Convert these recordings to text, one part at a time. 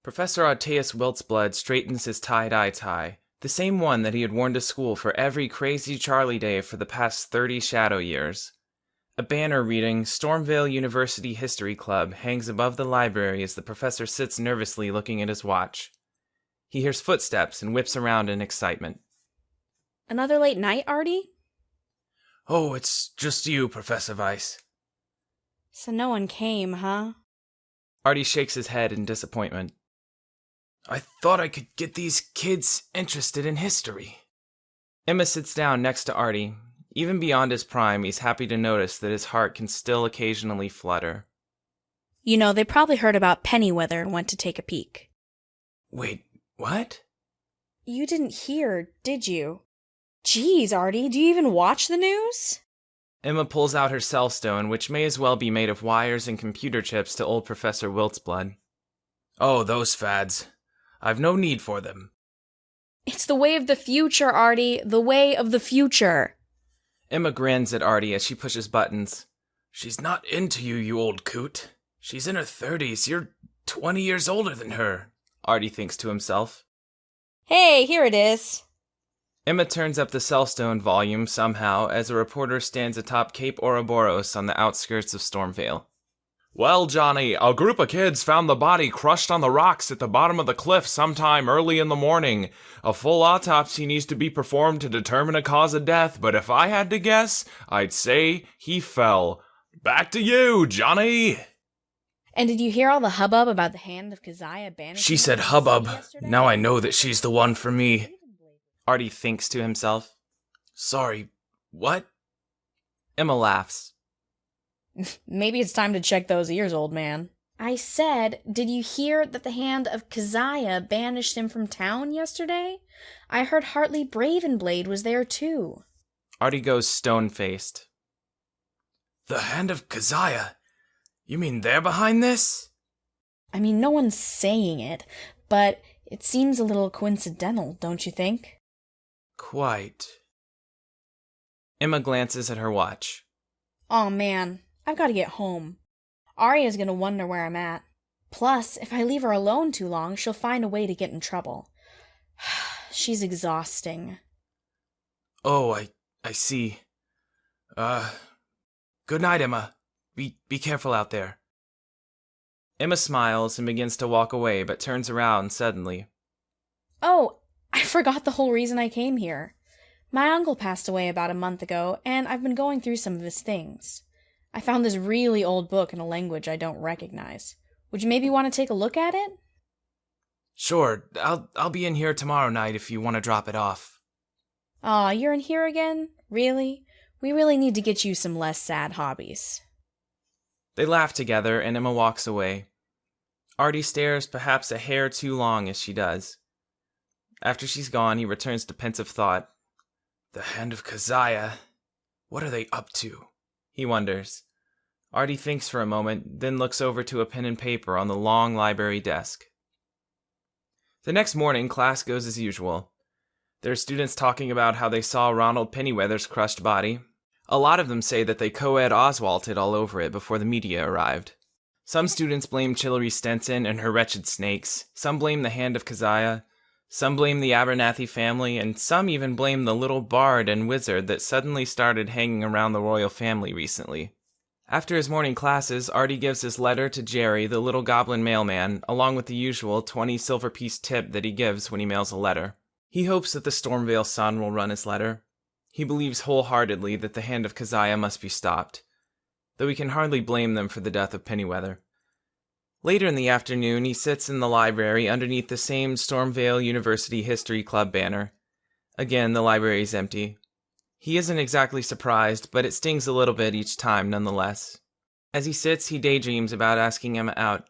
Professor Artaeus Wiltsblood straightens his tie-dye tie, the same one that he had worn to school for every crazy Charlie day for the past 30 shadow years. A banner reading Stormvale University History Club hangs above the library as the professor sits nervously looking at his watch. He hears footsteps and whips around in excitement. Another late night, Arty? Oh, it's just you, Professor Weiss. So no one came, huh? Arty shakes his head in disappointment. I thought I could get these kids interested in history. Emma sits down next to Arty. Even beyond his prime, he's happy to notice that his heart can still occasionally flutter. You know, they probably heard about Peniweather and went to take a peek. Wait, what? You didn't hear, did you? Geez, Arty, do you even watch the news? Emma pulls out her cell stone, which may as well be made of wires and computer chips to old Professor Wiltsblood. Oh, those fads. I've no need for them. It's the way of the future, Arty. The way of the future. Emma grins at Arty as she pushes buttons. She's not into you, you old coot. She's in her 30s. You're 20 years older than her, Arty thinks to himself. Hey, here it is. Emma turns up the Cellstone volume somehow as a reporter stands atop Cape Ouroboros on the outskirts of Stormvale. Well, Johnny, a group of kids found the body crushed on the rocks at the bottom of the cliff sometime early in the morning. A full autopsy needs to be performed to determine a cause of death, but if I had to guess, I'd say he fell. Back to you, Johnny! And did you hear all the hubbub about the hand of Keziah banishing? She said hubbub. Now I know that she's the one for me. Arty thinks to himself. Sorry, what? Emma laughs. Maybe it's time to check those ears, old man. I said, did you hear that the hand of Keziah banished him from town yesterday? I heard Hartley Bravenblade was there too. Arty goes stone-faced. The hand of Keziah? You mean they're behind this? I mean, no one's saying it, but it seems a little coincidental, don't you think? Quite. Emma glances at her watch. Aw, man, I've got to get home. Arya's gonna wonder where I'm at. Plus, if I leave her alone too long, she'll find a way to get in trouble. She's exhausting. Oh, I see. Good night, Emma. Be careful out there. Emma smiles and begins to walk away, but turns around suddenly. Oh, I forgot the whole reason I came here. My uncle passed away about a month ago, and I've been going through some of his things. I found this really old book in a language I don't recognize. Would you maybe want to take a look at it? Sure, I'll be in here tomorrow night if you want to drop it off. Aw, you're in here again? Really? We really need to get you some less sad hobbies. They laugh together, and Emma walks away. Arty stares perhaps a hair too long as she does. After she's gone, he returns to pensive thought. The hand of Keziah. What are they up to? He wonders. Arty thinks for a moment, then looks over to a pen and paper on the long library desk. The next morning, class goes as usual. There are students talking about how they saw Ronald Peniweather's crushed body. A lot of them say that they co-ed Oswalted all over it before the media arrived. Some students blame Chillery Stenson and her wretched snakes. Some blame the hand of Keziah. Some blame the Abernathy family, and some even blame the little bard and wizard that suddenly started hanging around the royal family recently. After his morning classes, Arty gives his letter to Jerry, the little goblin mailman, along with the usual 20 silver piece tip that he gives when he mails a letter. He hopes that the Stormvale Sun will run his letter. He believes wholeheartedly that the hand of Keziah must be stopped, though he can hardly blame them for the death of Peniweather. Later in the afternoon, he sits in the library underneath the same Stormvale University History Club banner. Again, the library is empty. He isn't exactly surprised, but it stings a little bit each time nonetheless. As he sits, he daydreams about asking Emma out.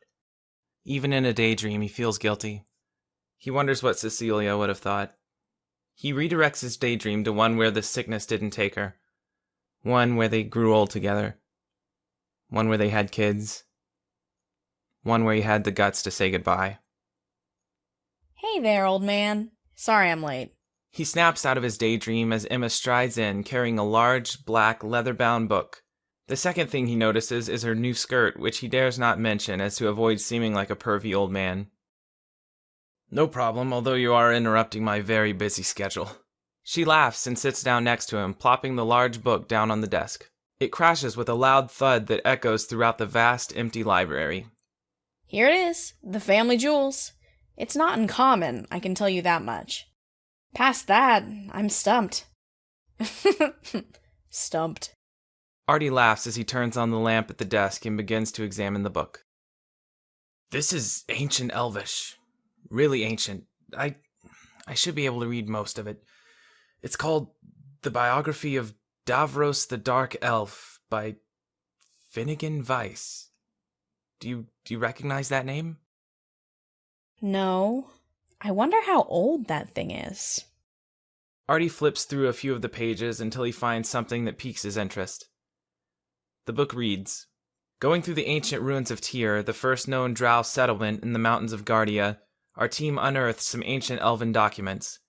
Even in a daydream, he feels guilty. He wonders what Cecilia would have thought. He redirects his daydream to one where the sickness didn't take her. One where they grew old together. One where they had kids. One where he had the guts to say goodbye. Hey there, old man. Sorry I'm late. He snaps out of his daydream as Emma strides in, carrying a large, black, leather-bound book. The second thing he notices is her new skirt, which he dares not mention as to avoid seeming like a pervy old man. No problem, although you are interrupting my very busy schedule. She laughs and sits down next to him, plopping the large book down on the desk. It crashes with a loud thud that echoes throughout the vast, empty library. Here it is, the family jewels. It's not uncommon, I can tell you that much. Past that, I'm stumped. Stumped. Arty laughs as he turns on the lamp at the desk and begins to examine the book. This is ancient Elvish. Really ancient. I should be able to read most of it. It's called The Biography of Davros the Dark Elf by Finnegan Weiss. Do you recognize that name? No. I wonder how old that thing is. Arty flips through a few of the pages until he finds something that piques his interest. The book reads, Going through the ancient ruins of Tyr, the first known drow settlement in the mountains of Gardia, our team unearthed some ancient elven documents.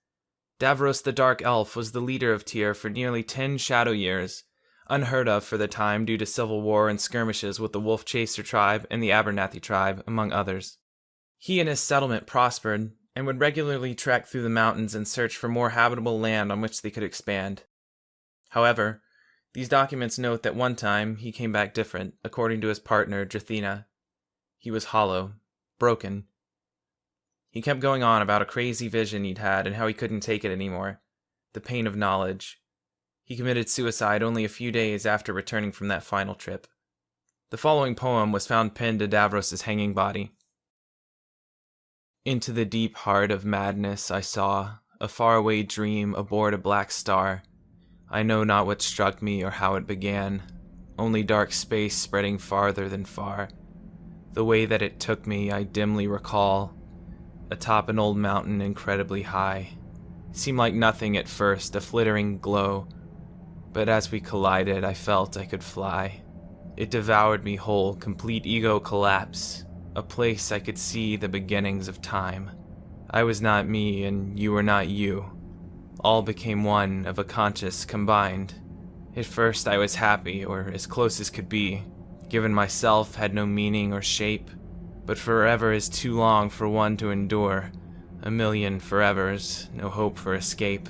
Davros the Dark Elf was the leader of Tyr for nearly 10 shadow years, unheard of for the time due to civil war and skirmishes with the Wolf Chaser tribe and the Abernathy tribe, among others. He and his settlement prospered, and would regularly trek through the mountains in search for more habitable land on which they could expand. However, these documents note that one time he came back different, according to his partner, Drathena. He was hollow, broken. He kept going on about a crazy vision he'd had and how he couldn't take it anymore. The pain of knowledge. He committed suicide only a few days after returning from that final trip. The following poem was found pinned to Davros's hanging body. Into the deep heart of madness I saw a faraway dream aboard a black star. I know not what struck me or how it began, only dark space spreading farther than far. The way that it took me I dimly recall, atop an old mountain incredibly high. Seemed like nothing at first, a flittering glow, but as we collided I felt I could fly. It devoured me whole, complete ego collapse, a place I could see the beginnings of time. I was not me and you were not you. All became one, of a conscious combined. At first I was happy, or as close as could be, given myself had no meaning or shape, but forever is too long for one to endure, a million forevers, no hope for escape.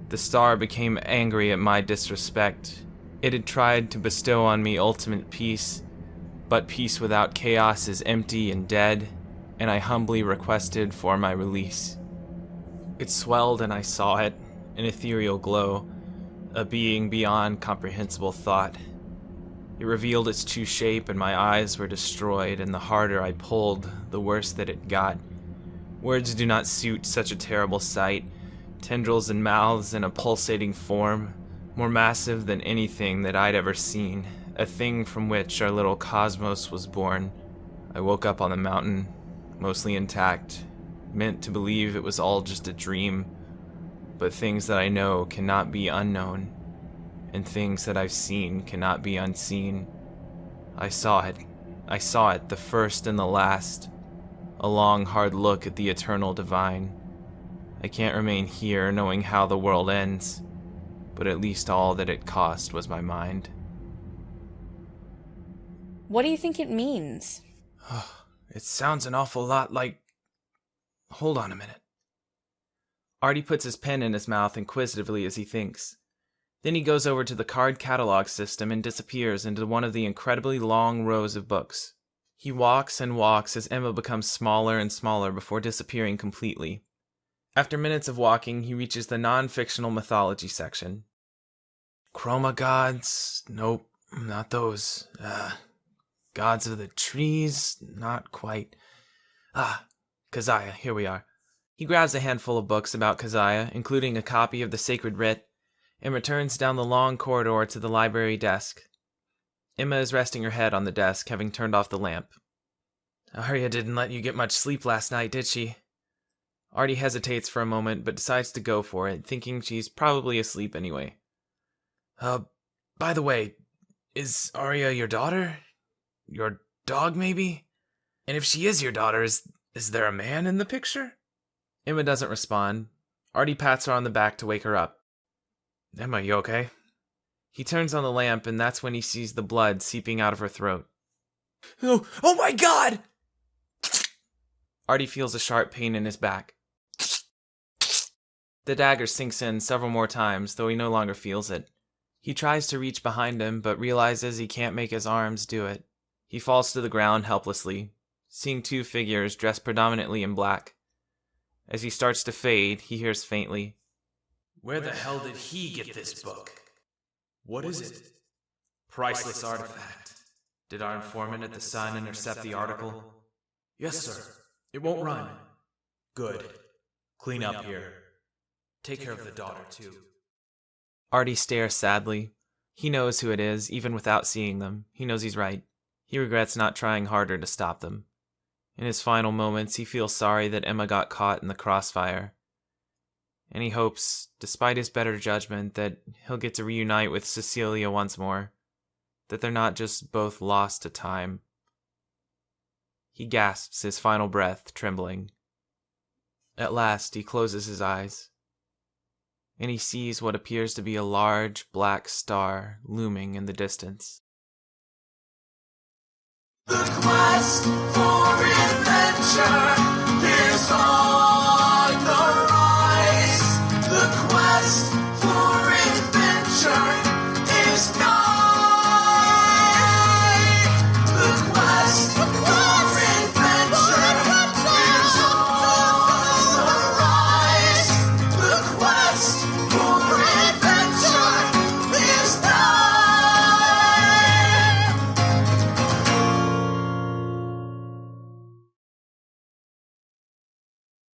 The star became angry at my disrespect. It had tried to bestow on me ultimate peace, but peace without chaos is empty and dead, and I humbly requested for my release. It swelled and I saw it, an ethereal glow, a being beyond comprehensible thought. It revealed its true shape and my eyes were destroyed, and the harder I pulled, the worse that it got. Words do not suit such a terrible sight. Tendrils and mouths and a pulsating form, more massive than anything that I'd ever seen, a thing from which our little cosmos was born. I woke up on the mountain, mostly intact, meant to believe it was all just a dream, but things that I know cannot be unknown, and things that I've seen cannot be unseen. I saw it, the first and the last, a long hard look at the eternal divine. I can't remain here knowing how the world ends, but at least all that it cost was my mind. What do you think it means? It sounds an awful lot like... Hold on a minute. Arty puts his pen in his mouth inquisitively as he thinks. Then he goes over to the card catalog system and disappears into one of the incredibly long rows of books. He walks and walks as Emma becomes smaller and smaller before disappearing completely. After minutes of walking, he reaches the non-fictional mythology section. Chroma gods? Nope, not those. Gods of the trees? Not quite. Keziah, here we are. He grabs a handful of books about Keziah, including a copy of the Sacred Writ, and returns down the long corridor to the library desk. Emma is resting her head on the desk, having turned off the lamp. Arya didn't let you get much sleep last night, did she? Arty hesitates for a moment, but decides to go for it, thinking she's probably asleep anyway. By the way, is Arya your daughter? Your dog, maybe? And if she is your daughter, is there a man in the picture? Emma doesn't respond. Arty pats her on the back to wake her up. Emma, you okay? He turns on the lamp, and that's when he sees the blood seeping out of her throat. Oh my God! Arty feels a sharp pain in his back. The dagger sinks in several more times, though he no longer feels it. He tries to reach behind him, but realizes he can't make his arms do it. He falls to the ground helplessly, seeing two figures dressed predominantly in black. As he starts to fade, he hears faintly, "Where the hell did he get this book? What is it? Priceless artifact. Did our informant at the Sun intercept the article?" "Yes, sir. It won't run." "Good. Clean up here. Take care of the daughter, too." Arty stares sadly. He knows who it is, even without seeing them. He knows he's right. He regrets not trying harder to stop them. In his final moments, he feels sorry that Emma got caught in the crossfire. And he hopes, despite his better judgment, that he'll get to reunite with Cecilia once more. That they're not just both lost to time. He gasps his final breath, trembling. At last, he closes his eyes, and he sees what appears to be a large black star looming in the distance. The quest